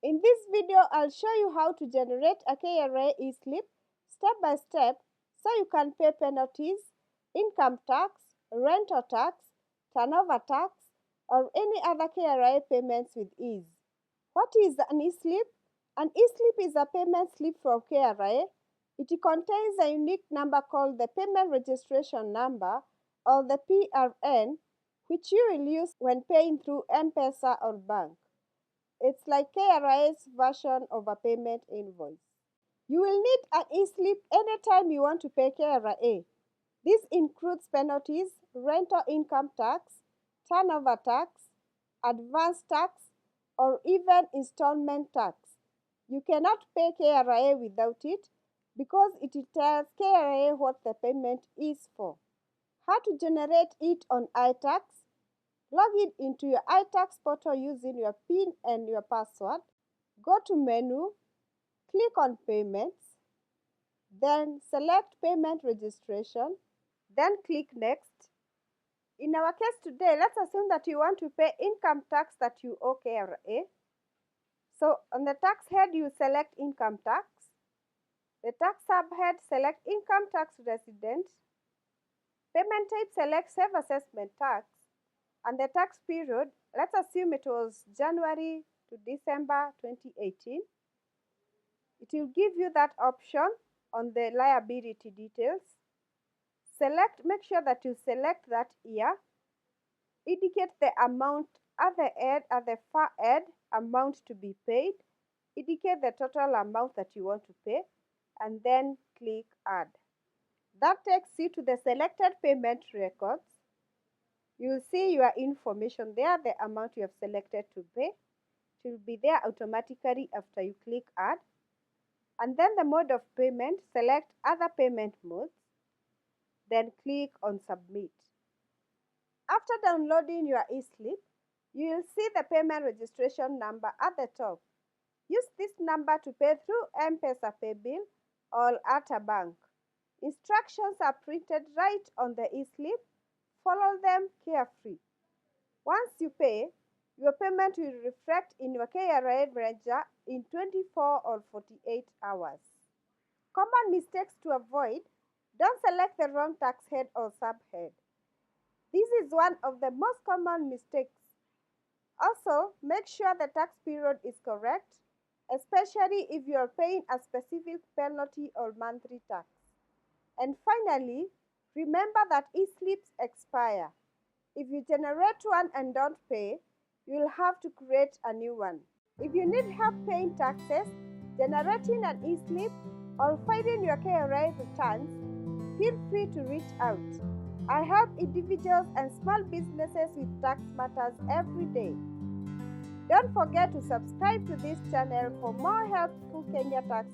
In this video, I'll show you how to generate a KRA eSlip step by step so you can pay penalties, income tax, rental tax, turnover tax, or any other KRA payments with ease. What is an eSlip? An eSlip is a payment slip from KRA. It contains a unique number called the Payment Registration Number, or the PRN, which you will use when paying through M-PESA or bank. It's like KRA's version of a payment invoice. You will need an eSlip anytime you want to pay KRA. This includes penalties, rental income tax, turnover tax, advance tax, or even installment tax. You cannot pay KRA without it because it tells KRA what the payment is for. How to generate it on Itax? Log in into your Itax portal using your PIN and your password. Go to Menu, click on Payments, then select Payment Registration, then click Next. In our case today, let's assume that you want to pay income tax that you owe KRA. So on the tax head, you select Income Tax. The tax subhead, select Income Tax Resident. Payment type, select Self-Assessment Tax. And the tax period, let's assume it was January to December 2018. It will give you that option on the liability details. Make sure that you select that year. Indicate the amount at the far end amount to be paid. Indicate the total amount that you want to pay, and then click Add. That takes you to the selected payment records. You will see your information there, the amount you have selected to pay. It will be there automatically after you click Add. And then the mode of payment, select Other Payment Modes, then click on Submit. After downloading your eSlip, you will see the payment registration number at the top. Use this number to pay through M-PESA pay bill or at a bank. Instructions are printed right on the eSlip. Follow them carefully. Once you pay, your payment will reflect in your KRA ledger in 24 or 48 hours. Common mistakes to avoid: don't select the wrong tax head or subhead. This is one of the most common mistakes. Also, make sure the tax period is correct, especially if you are paying a specific penalty or monthly tax. And finally, remember that eSlips expire. If you generate one and don't pay, you will have to create a new one. If you need help paying taxes, generating an eSlip, or filing your KRA returns, feel free to reach out. I help individuals and small businesses with tax matters every day. Don't forget to subscribe to this channel for more helpful Kenya tax